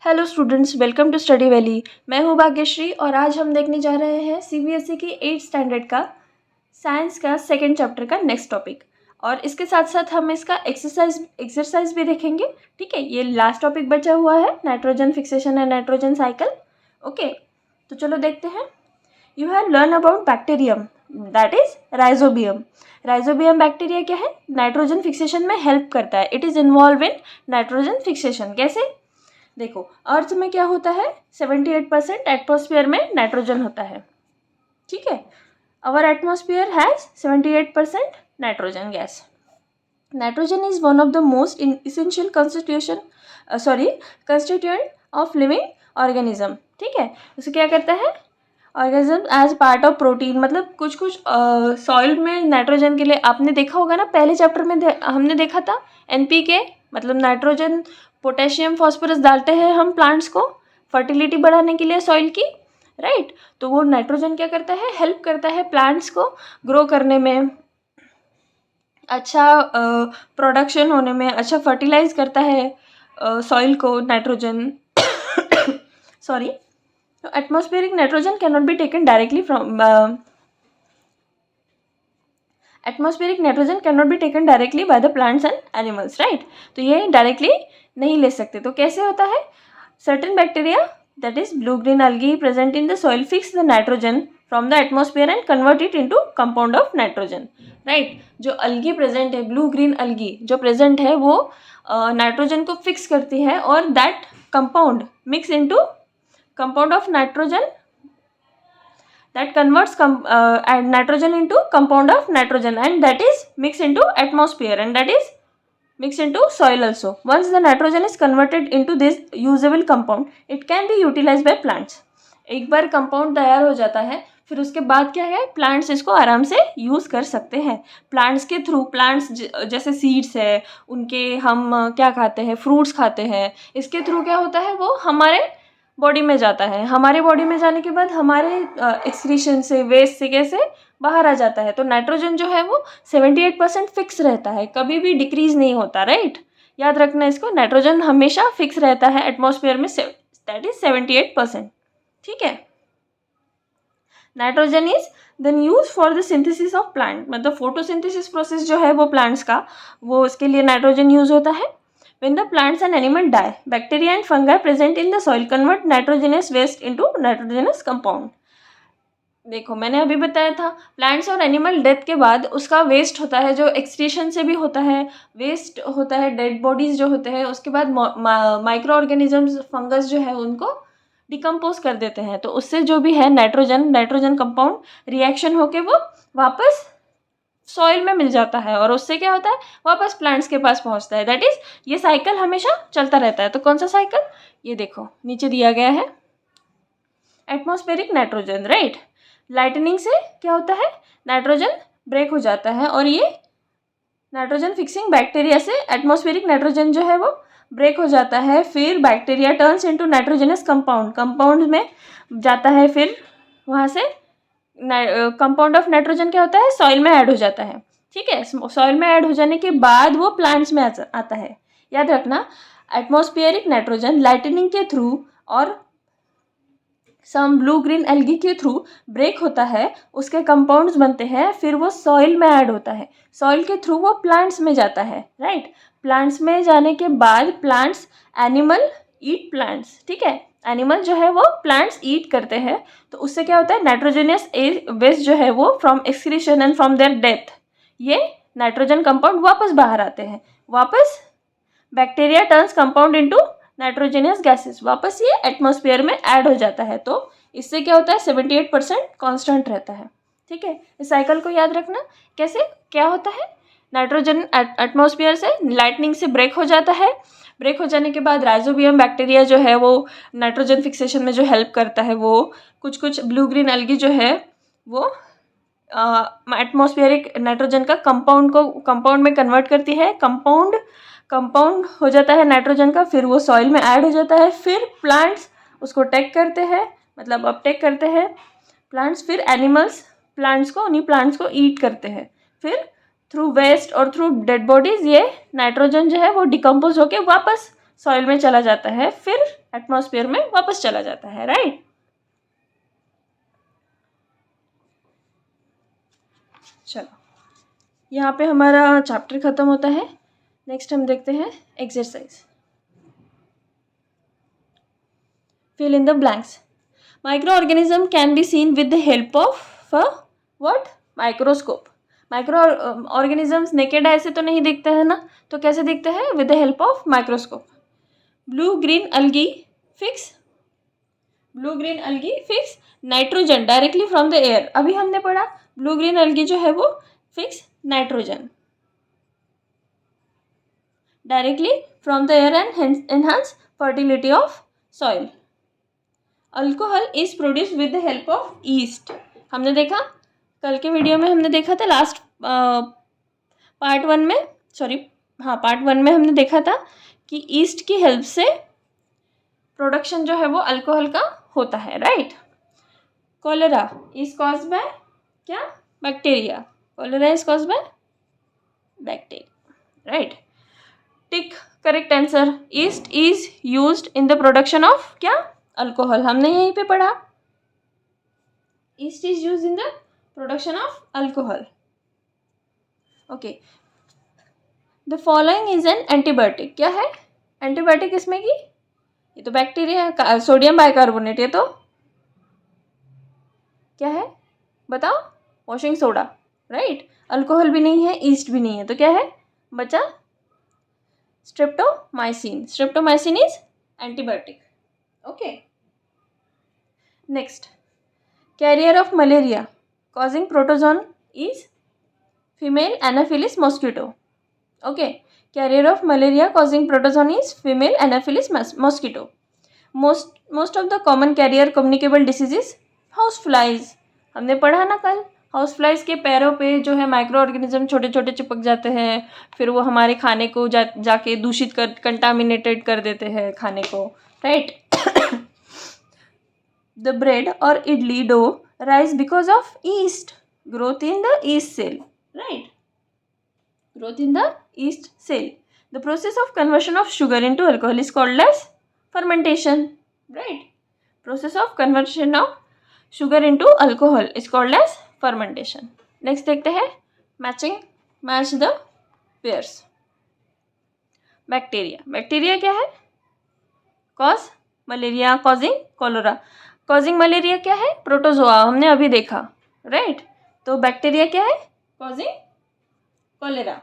Hello students, welcome to Study Valley. मैं हूँ भाग्यश्री और आज हम देखने जा रहे हैं सीबीएसई की 8th स्टैंडर्ड का साइंस का सेकंड चैप्टर का नेक्स्ट टॉपिक। और इसके साथ साथ हम इसका एक्सरसाइज भी देखेंगे। ठीक है, ये लास्ट टॉपिक बचा हुआ है, nitrogen fixation and nitrogen cycle. Okay, तो चलो देखते हैं। You have learn about bacterium, that is rhizobium. Rhizobium bacteria क्या है? नाइट्रोजन फिक्सेशन में हेल्प करता है। It is involve in nitrogen fixation. कैसे? देखो, अर्थ में क्या होता है, 78% एटमॉस्फेयर में नाइट्रोजन होता है। ठीक है, our atmosphere has 78% nitrogen gas. Nitrogen is one of the most essential constituent of living organism. ठीक है, उसे क्या करता है? Organism as part of protein. मतलब कुछ कुछ सॉइल में नाइट्रोजन के लिए आपने देखा होगा ना, पहले चैप्टर में हमने देखा था NPK, मतलब नाइट्रोजन पोटेशियम फॉस्फोरस डालते हैं हम प्लांट्स को फर्टिलिटी बढ़ाने के लिए सॉइल की, राइट। तो वो नाइट्रोजन क्या करता है? हेल्प करता है प्लांट्स को ग्रो करने में, अच्छा प्रोडक्शन होने में, अच्छा फर्टिलाइज करता है सॉइल को nitrogen. Sorry, atmospheric nitrogen can not be taken directly from atmospheric nitrogen can not be taken directly by the plants and animals, right. तो ये डायरेक्टली नहीं ले सकते। तो कैसे होता है? Certain bacteria that is blue green algae present in the soil fix the nitrogen from the atmosphere and convert it into compound of nitrogen, right। जो algae present है, ब्लू ग्रीन algae जो present है, वो nitrogen को fix करती है और that compound mix into compound of nitrogen that converts nitrogen into compound of nitrogen, and that is mixed into atmosphere, and that is mixed into soil also. Once the nitrogen is converted into this usable compound, it can be utilized by plants. एक बार compound तैयार हो जाता है, फिर उसके बाद क्या है, प्लांट्स इसको आराम से यूज़ कर सकते हैं। प्लांट्स के थ्रू, प्लांट्स जैसे सीड्स है, उनके हम क्या खाते हैं, फ्रूट्स खाते हैं, इसके थ्रू क्या होता है, वो हमारे बॉडी में जाता है। हमारे बॉडी में जाने के बाद हमारे एक्सक्रीशन से, वेस्ट से कैसे बाहर आ जाता है। तो नाइट्रोजन जो है वो 78% फिक्स रहता है, कभी भी डिक्रीज नहीं होता, राइट। याद रखना इसको, नाइट्रोजन हमेशा फिक्स रहता है एटमॉस्फेयर में, दैट इज 78%। ठीक है, nitrogen is then use for the synthesis of plant. मतलब फोटोसिंथेसिस प्रोसेस जो है वो प्लांट्स का, वो उसके लिए नाइट्रोजन यूज होता है। When the plants and animal die, bacteria and fungi present in the soil convert nitrogenous waste into nitrogenous compound. देखो, मैंने अभी बताया था, प्लांट्स और एनिमल डेथ के बाद उसका वेस्ट होता है, जो एक्सक्रीशन से भी होता है, वेस्ट होता है, डेड बॉडीज जो होते हैं, उसके बाद माइक्रो ऑर्गेनिजम्स, फंगस जो है, उनको डिकम्पोज कर देते हैं। तो उससे जो भी है नाइट्रोजन कंपाउंड रिएक्शन होके वो वापस सॉइल में मिल जाता है, और उससे क्या होता है, वापस प्लांट्स के पास पहुंचता है। दैट इज, ये साइकिल हमेशा चलता रहता है। तो कौन सा साइकिल? ये देखो, नीचे दिया गया है, एटमॉस्फेरिक नाइट्रोजन, राइट। लाइटनिंग से क्या होता है, नाइट्रोजन ब्रेक हो जाता है, और ये नाइट्रोजन फिक्सिंग बैक्टीरिया से एटमॉस्फेरिक नाइट्रोजन जो है वो ब्रेक हो जाता है। फिर bacteria turns into nitrogenous compound में जाता है, फिर वहाँ से कंपाउंड ऑफ नाइट्रोजन क्या होता है, सॉइल में ऐड हो जाता है। ठीक है, सॉइल में ऐड हो जाने के बाद वो प्लांट्स में आता है। याद रखना, एटमॉस्फेरिक नाइट्रोजन लाइटनिंग के थ्रू और सम ब्लू ग्रीन एल्गी के थ्रू ब्रेक होता है, उसके कंपाउंड्स बनते हैं, फिर वो सॉइल में ऐड होता है, सॉइल के थ्रू वो प्लांट्स में जाता है, राइट। प्लांट्स में जाने के बाद प्लांट्स, एनिमल ईट प्लांट्स। ठीक है, एनिमल जो है वो प्लांट्स ईट करते हैं। तो उससे क्या होता है, नाइट्रोजनियस वेस्ट जो है वो from excretion and from there death, ये नाइट्रोजन कंपाउंड वापस बाहर आते हैं। वापस bacteria turns compound into nitrogenous gases, वापस ये एटमॉस्फेयर में ऐड हो जाता है। तो इससे क्या होता है, 78% कांस्टेंट रहता है। ठीक है, इस साइकिल को याद रखना। कैसे क्या होता है, नाइट्रोजन एटमॉस्फेयर से लाइटनिंग से ब्रेक हो जाता है, ब्रेक हो जाने के बाद राइजोबियम बैक्टीरिया जो है वो नाइट्रोजन फिक्सेशन में जो हेल्प करता है, वो कुछ ब्लू ग्रीन एल्गी जो है वो एटमॉस्फेरिक नाइट्रोजन का कंपाउंड में कन्वर्ट करती है। कंपाउंड हो जाता है नाइट्रोजन का, फिर वो सॉइल में ऐड हो जाता है, फिर प्लांट्स उसको टेक करते हैं, मतलब अपटेक करते हैं प्लांट्स, फिर एनिमल्स उन्हीं प्लांट्स को ईट करते हैं। फिर थ्रू वेस्ट और थ्रू डेड बॉडीज ये नाइट्रोजन जो है वो डिकम्पोज होके वापस सॉइल में चला जाता है, फिर एटमॉस्फेयर में वापस चला जाता है, राइट। चलो यहाँ पे हमारा चैप्टर खत्म होता है। नेक्स्ट हम देखते हैं exercise. Fill in the blanks. Micro organism can be seen with the help of what? Microscope. Micro organisms naked eye से तो नहीं दिखते हैं ना, तो कैसे दिखते हैं? With the help of microscope. Blue green अलगी fix nitrogen directly from the air. अभी हमने पढ़ा ब्लू ग्रीन अलगी जो है वो fix nitrogen directly from the air and enhance fertility of soil. Alcohol is produce with the help of east. हमने देखा कल के वीडियो में, हमने देखा था लास्ट पार्ट वन में हमने देखा था कि ईस्ट की हेल्प से प्रोडक्शन जो है वो अल्कोहल का होता है, right. Cholera is caused by क्या? Bacteria. Cholera is caused by bacteria, right. Tick correct answer. Yeast is used in the production of क्या? अल्कोहल। हमने यहीं पे पढ़ा yeast is used in the production of alcohol. Okay, the following is an antibiotic. क्या है antibiotic इसमें की? ये तो बैक्टीरिया है, सोडियम बाइकार्बोनेट। ये तो क्या है बताओ? Washing soda, right. अल्कोहल भी नहीं है, ईस्ट भी नहीं है, तो क्या है बचा? Streptomycin. Streptomycin is antibiotic, okay. Next, carrier of malaria causing protozoan is female Anopheles mosquito. Okay, carrier of malaria causing protozoan is female Anopheles mosquito. Most of the common carrier communicable diseases house flies. हमने पढ़ा ना कल, house flies के पैरों पे जो है micro organism छोटे छोटे चिपक जाते हैं, फिर वो हमारे खाने को जाके दूषित कर कंटामिनेटेड कर देते हैं खाने को, right. The bread or idli dough rise because of yeast growth in the yeast cell, right? Growth in the yeast cell. The process of conversion of sugar into alcohol is called as fermentation, right? Process of conversion of sugar into alcohol is called as fermentation. Next देखते हैं match the pairs. Bacteria क्या है? Cause malaria, causing cholera. Causing malaria क्या है? Protozoa, हमने अभी देखा, right. तो बैक्टीरिया क्या है? Causing cholera.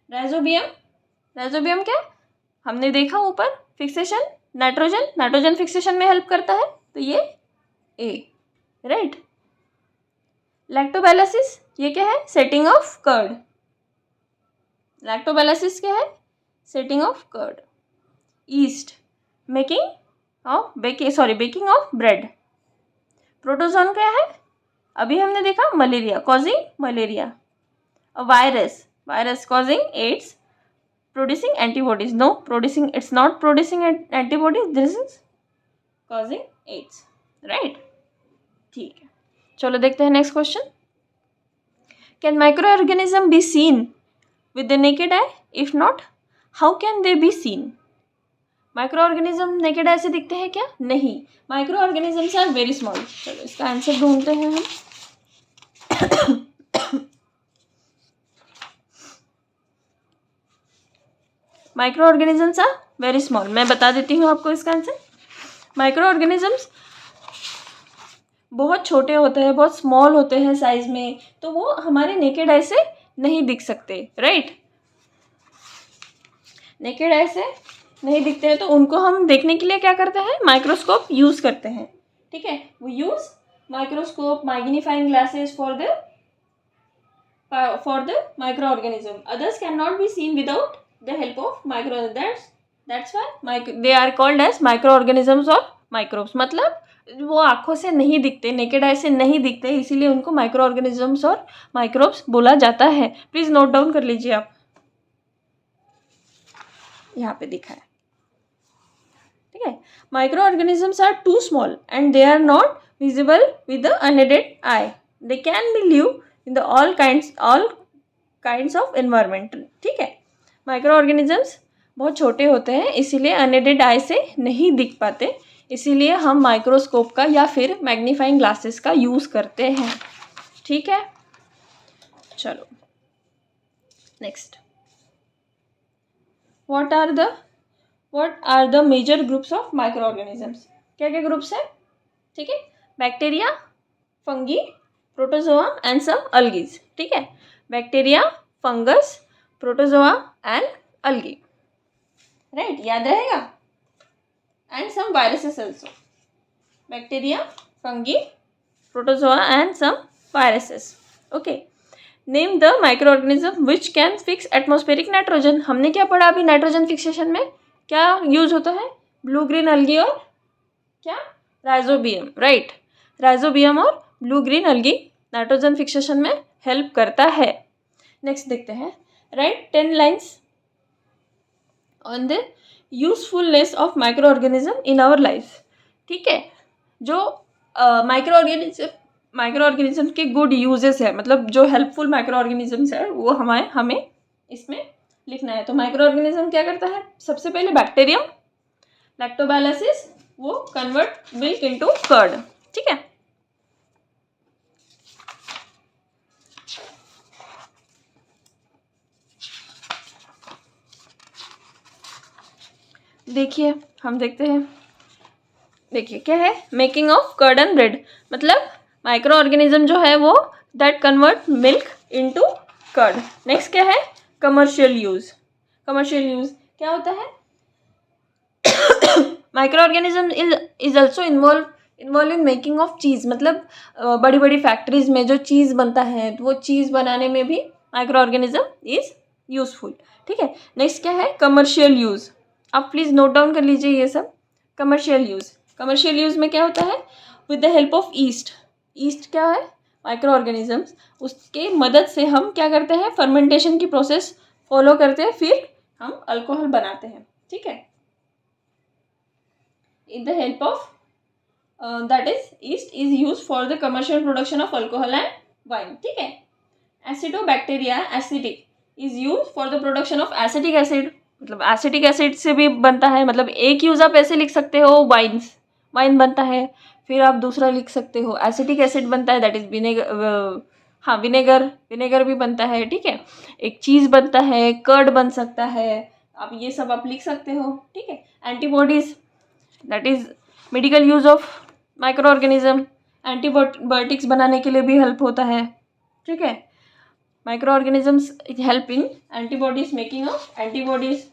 राइजोबियम क्या? हमने देखा ऊपर फिक्सेशन नाइट्रोजन फिक्सेशन में हेल्प करता है, तो ये ए, राइट। लैक्टोबैलिसिस ये क्या है? Setting of curd. लैक्टोबैलिसिस क्या है? Setting of curd. Yeast baking of bread. Protozoan क्या है? अभी हमने देखा malaria, causing malaria. Virus causing AIDS, producing antibodies. No, it's not producing antibodies, this is causing AIDS, right. ठीक है, चलो देखते हैं next question. Can micro organism be seen with the naked eye? If not, how can they be seen? Micro organism naked eye से दिखते हैं क्या? नहीं, micro organisms are very small. चलो इसका आंसर ढूंढते हैं हम। Micro organisms are very small. मैं बता देती हूँ आपको इसका आंसर। माइक्रो ऑर्गेनिजम्स बहुत छोटे होते हैं, बहुत स्मॉल होते हैं साइज में, तो वो हमारे नेकेड आई से नहीं दिख सकते, राइट। नेकेड आई से नहीं दिखते हैं, तो उनको हम देखने के लिए क्या करते हैं? माइक्रोस्कोप यूज करते हैं, ठीक है। वो use microscope, magnifying glasses for the micro organism. Others can not be seen without the help of micro, that's why they are called as micro organisms और माइक्रोब्स। मतलब वो आंखों से नहीं दिखते, नेकेड आई से नहीं दिखते, इसीलिए उनको माइक्रो ऑर्गेनिजम्स और माइक्रोब्स बोला जाता है। प्लीज नोट डाउन कर लीजिए आप, यहाँ पे दिखा है, ठीक है। Micro organisms are too small and they are not visible with the unaided eye. They can be live in the all kinds of environment, ठीक है। माइक्रो ऑर्गेनिजम्स बहुत छोटे होते हैं, इसीलिए अनएडेड आई से नहीं दिख पाते, इसीलिए हम माइक्रोस्कोप का या फिर मैग्नीफाइंग ग्लासेस का यूज़ करते हैं। ठीक है, चलो next, what are the major groups of micro organisms? क्या क्या ग्रुप्स हैं? ठीक है, bacteria, fungi, protozoa and some algae. ठीक है, bacteria, fungus, protozoa and algae, right, याद रहेगा। And some viruses also, bacteria, fungi, protozoa and some viruses. Okay, name the micro organism which can fix atmospheric nitrogen. हमने क्या पढ़ा अभी nitrogen fixation में? क्या यूज होता है? ब्लू ग्रीन अलगी और क्या? राइजोबियम, राइट, राइजोबियम और blue green algae nitrogen fixation में हेल्प करता है। नेक्स्ट देखते हैं, write 10 lines on the usefulness of micro organism in our life. ठीक है, जो माइक्रो ऑर्गेनिज्म के गुड यूजेस है, मतलब जो हेल्पफुल माइक्रो ऑर्गेनिजम्स है वो हमें इसमें लिखना है। तो माइक्रो ऑर्गेनिज्म क्या करता है? सबसे पहले बैक्टीरियम, लैक्टोबायलसिस, वो कन्वर्ट मिल्क इनटू कर्ड। ठीक है, देखिए हम देखते हैं, देखिए क्या है, making of curd and bread, मतलब माइक्रो ऑर्गेनिज्म जो है वो that convert milk into curd. Next क्या है? Commercial use. कमर्शियल यूज क्या होता है? Micro organism is also involve in making of cheese, मतलब बड़ी बड़ी फैक्ट्रीज में जो चीज़ बनता है वो चीज़ बनाने में भी माइक्रो ऑर्गेनिज्म इज यूजफुल। ठीक है, नेक्स्ट क्या है? Commercial use. आप प्लीज़ नोट डाउन कर लीजिए ये सब। कमर्शियल यूज़, कमर्शियल यूज़ में क्या होता है? With the help of east. East क्या है? माइक्रो ऑर्गेनिजम्स, उसके मदद से हम क्या करते हैं? फर्मेंटेशन की प्रोसेस फॉलो करते हैं, फिर हम अल्कोहल बनाते हैं। ठीक है, in the help of that is yeast is used for the commercial production of alcohol and wine. ठीक है, acidobacteria acidic is use for the production of acetic acid, मतलब एसिटिक एसिड से भी बनता है, मतलब एक यूज आप ऐसे लिख सकते हो, वाइन बनता है, फिर आप दूसरा लिख सकते हो एसिटिक एसिड बनता है, दैट इज विनेगर। हाँ, विनेगर भी बनता है। ठीक है, एक चीज़ बनता है, कर्ड बन सकता है, आप ये सब आप लिख सकते हो। ठीक है, antibodies, that is medical use of micro organism, antibiotics बनाने के लिए भी हेल्प होता है। ठीक है, micro organisms help in antibodies, making of antibodies.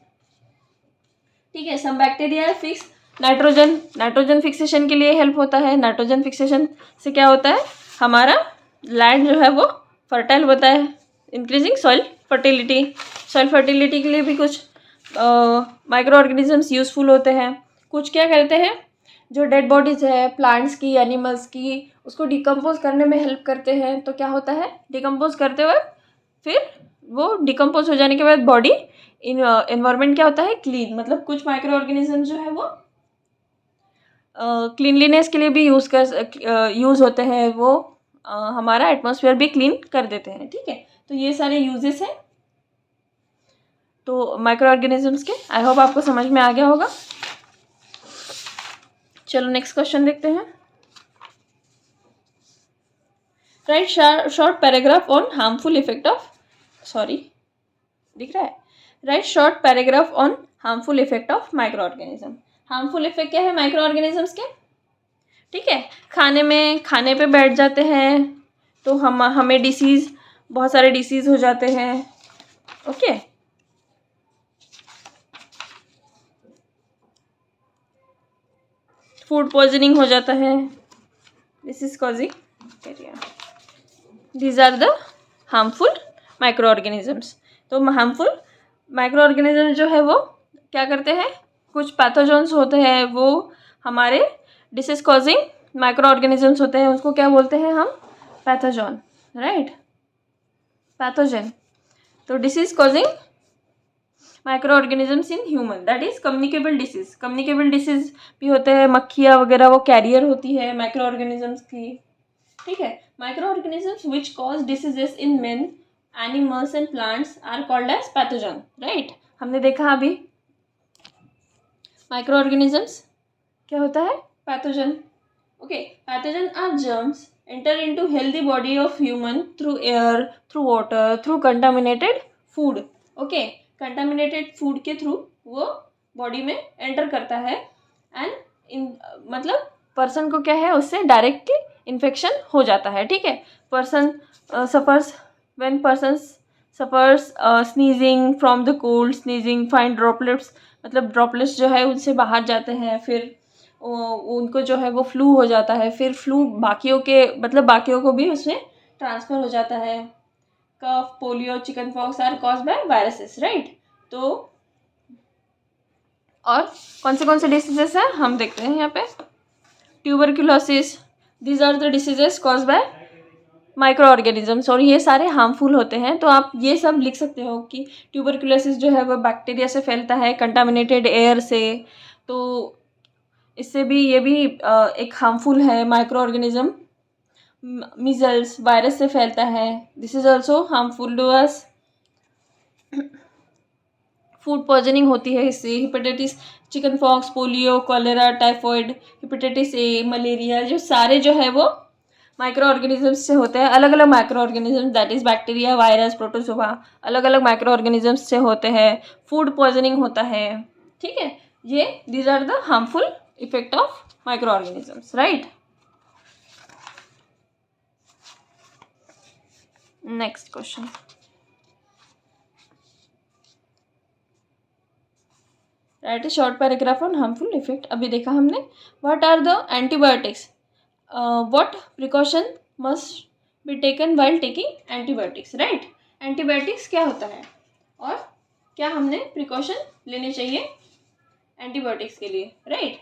ठीक है, some bacteria fix nitrogen fixation के लिए हेल्प होता है। नाइट्रोजन फिक्सेशन से क्या होता है? हमारा लैंड जो है वो फर्टाइल होता है, increasing soil fertility. Soil fertility के लिए भी कुछ माइक्रो ऑर्गेनिजम्स यूजफुल होते हैं। कुछ क्या करते हैं? जो डेड बॉडीज है प्लांट्स की, एनिमल्स की, उसको डिकम्पोज करने में हेल्प करते हैं। तो क्या होता है? डिकम्पोज करते वक्त फिर वो डिकम्पोज हो जाने के बाद बॉडी इन्वायरमेंट क्या होता है? क्लीन, मतलब कुछ माइक्रो ऑर्गेनिज्म जो है वो क्लीनलीनेस के लिए भी यूज़ होते हैं, वो हमारा एटमॉस्फेयर भी क्लीन कर देते हैं। ठीक है, तो ये सारे यूजेस हैं तो माइक्रो ऑर्गेनिजम्स के। आई होप आपको समझ में आ गया होगा। चलो नेक्स्ट क्वेश्चन देखते हैं। Right short paragraph on harmful effect of, दिख रहा है? Right short paragraph on harmful effect of micro organism. Harmful effect क्या है माइक्रो ऑर्गेनिजम्स के? ठीक है, खाने पे बैठ जाते हैं तो हमें बहुत सारे डिसीज़ हो जाते हैं। ओके, फूड पॉइजनिंग हो जाता है, this is causing bacteria. These are the harmful micro organisms. तो हार्मफुल माइक्रो ऑर्गेनिज्म जो है वो क्या करते हैं? कुछ पैथोजन्स होते हैं, वो हमारे डिसीज कॉजिंग माइक्रो ऑर्गेनिजम्स होते हैं, उसको क्या बोलते हैं हम? Pathogen, right, pathogen. तो disease causing micro organisms in human, that is communicable disease. Communicable disease भी होते हैं, मक्खियाँ वगैरह वो कैरियर होती है माइक्रो ऑर्गेनिजम्स की। ठीक है, micro organisms which cause diseases in men animals and plants are called as pathogen, right. हमने देखा अभी माइक्रो ऑर्गेनिजम्स क्या होता है? Pathogen. Okay, pathogen are germs enter into healthy body of human through air, through water, through contaminated food. Okay, contaminated food के through वो body में enter करता है एंड इन मतलब पर्सन को क्या है उससे डायरेक्टली इन्फेक्शन हो जाता है. ठीक है, person suffers when person suffers sneezing from the cold, sneezing fine droplets, मतलब ड्रॉपलेट्स जो है उनसे बाहर जाते हैं, फिर उनको जो है वो फ्लू हो जाता है, फिर फ्लू बाकियों को भी उसमें ट्रांसफ़र हो जाता है. Cough, polio, chicken pox are caused by viruses, right. तो और कौन से डिसीजेस हैं हम देखते हैं यहाँ पे. Tuberculosis, these are the diseases caused by micro organisms, और ये सारे हार्मफुल होते हैं. तो आप ये सब लिख सकते हो कि ट्यूबरक्यूलोसिस जो है वो बैक्टीरिया से फैलता है, कंटामिनेटेड एयर से. तो इससे भी ये भी एक हार्मफुल है माइक्रो ऑर्गेनिज्म. मीजल्स वायरस से फैलता है, this is also harmful to us. Food poisoning होती है इससे. Hepatitis, chicken pox, polio, cholera, typhoid, hepatitis A, malaria, जो सारे जो है वो माइक्रो ऑर्गेनिजम्स से होते हैं. अलग अलग micro organisms, that is bacteria, virus, protozoa, अलग अलग माइक्रो ऑर्गेनिजम्स से होते हैं. फूड पॉइजनिंग होता है. ठीक है, ये these are the harmful effect of micro organisms, right. Next question. Write a short paragraph on harmful effect. अभी देखा हमने. What are the antibiotics, what precaution must be taken while taking antibiotics, right. Antibiotics क्या होता है और क्या हमने precaution लेने चाहिए एंटीबायोटिक्स के लिए, राइट.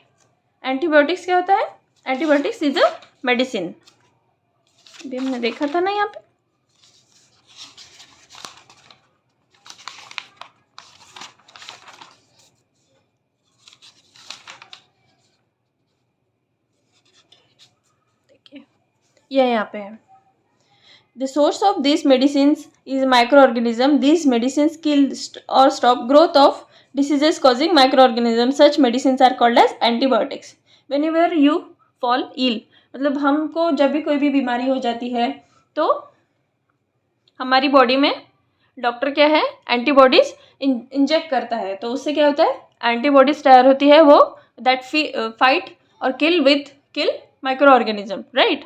एंटीबायोटिक्स क्या होता है? Antibiotics is a medicine. अभी हमने देखा था ना यहाँ पे. देखिए ये यहाँ पे है. The source of these medicines is microorganism. These medicines kill or stop growth of diseases causing microorganisms. Such medicines are called as antibiotics. Whenever you fall ill, मतलब हमको जब भी कोई भी बीमारी हो जाती है तो हमारी बॉडी में डॉक्टर क्या है, एंटीबॉडीज इंजेक्ट करता है. तो उससे क्या होता है, एंटीबॉडीज तैयार होती है वो दैट फाइट और किल माइक्रो ऑर्गेनिज्म, राइट.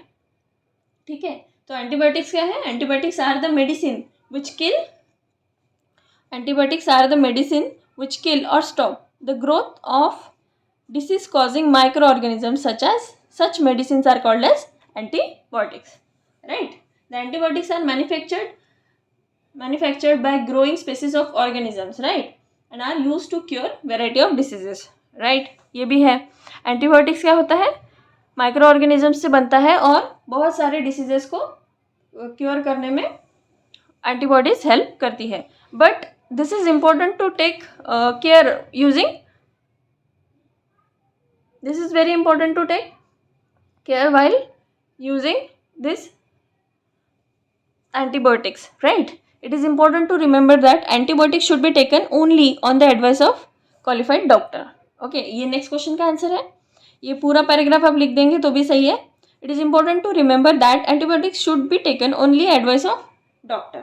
ठीक है, तो एंटीबायोटिक्स क्या है? Antibiotics are the medicine which kill और stop the growth of disease causing micro organism such medicines are called as antibiotics, right. The antibiotics are manufactured by growing species of organisms, right, and are used to cure variety of diseases, right. ये भी है. Antibiotics क्या होता है? Micro organism से बनता है और बहुत सारे डिसीजेस को क्योर करने में एंटीबॉडीज हेल्प करती है. But this is important to take care using, this is very important to take care while using this antibiotics, right. It is important to remember that antibiotics should be taken only on the advice of qualified doctor. Okay, ये next question का answer है. ये पूरा paragraph आप लिख देंगे तो भी सही है. It is important to remember that antibiotics should be taken only advice of doctor.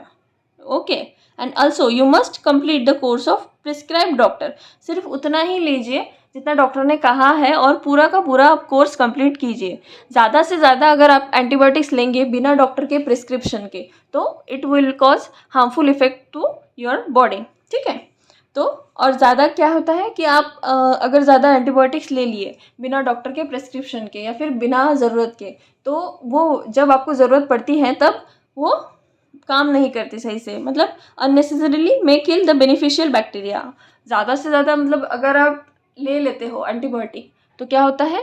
Okay, and also you must complete the course of prescribed doctor. सिर्फ उतना ही लीजिए जितना डॉक्टर ने कहा है और पूरा का पूरा आप कोर्स कंप्लीट कीजिए. ज़्यादा से ज़्यादा अगर आप एंटीबायोटिक्स लेंगे बिना डॉक्टर के प्रिस्क्रिप्शन के तो it will cause harmful effect to your body. ठीक है, तो और ज़्यादा क्या होता है कि आप अगर ज़्यादा एंटीबायोटिक्स ले लिए बिना डॉक्टर के प्रिस्क्रिप्शन के या फिर बिना ज़रूरत के, तो वो जब आपको ज़रूरत पड़ती है तब वो काम नहीं करती सही से, मतलब unnecessarily may kill the beneficial bacteria. ज़्यादा से ज़्यादा मतलब अगर आप ले लेते हो एंटीबायोटिक तो क्या होता है,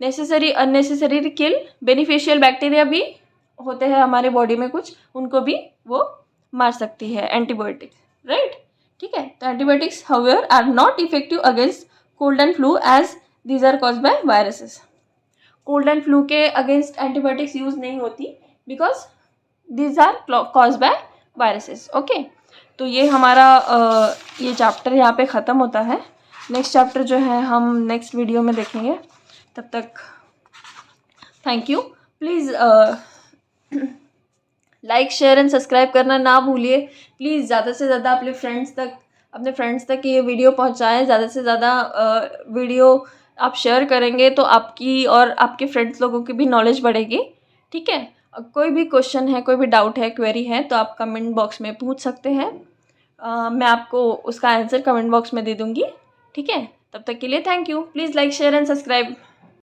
अननेसेसरी किल बेनिफिशियल बैक्टीरिया भी होते हैं हमारे बॉडी में कुछ, उनको भी वो मार सकती है एंटीबायोटिक्स, राइट. ठीक है, तो antibiotics however are not effective against cold and flu as these are caused by viruses. Cold and flu के अगेंस्ट एंटीबायोटिक्स यूज नहीं होती because these are caused by viruses. Okay, तो ये हमारा ये चैप्टर यहाँ पे ख़त्म होता है. नेक्स्ट चैप्टर जो है हम नेक्स्ट वीडियो में देखेंगे। तब तक thank you. Please like share and subscribe करना ना भूलिए। प्लीज़ ज़्यादा से ज़्यादा अपने फ्रेंड्स तक ये वीडियो पहुंचाएं। ज़्यादा से ज़्यादा वीडियो आप शेयर करेंगे तो आपकी और आपके फ्रेंड्स लोगों की भी नॉलेज बढ़ेगी। ठीक है, कोई भी क्वेश्चन है, कोई भी डाउट है, क्वेरी है तो आप कमेंट बॉक्स में पूछ सकते हैं। मैं आपको उसका आंसर कमेंट बॉक्स में दे दूँगी। ठीक है, तब तक के लिए thank you. Please like share and subscribe.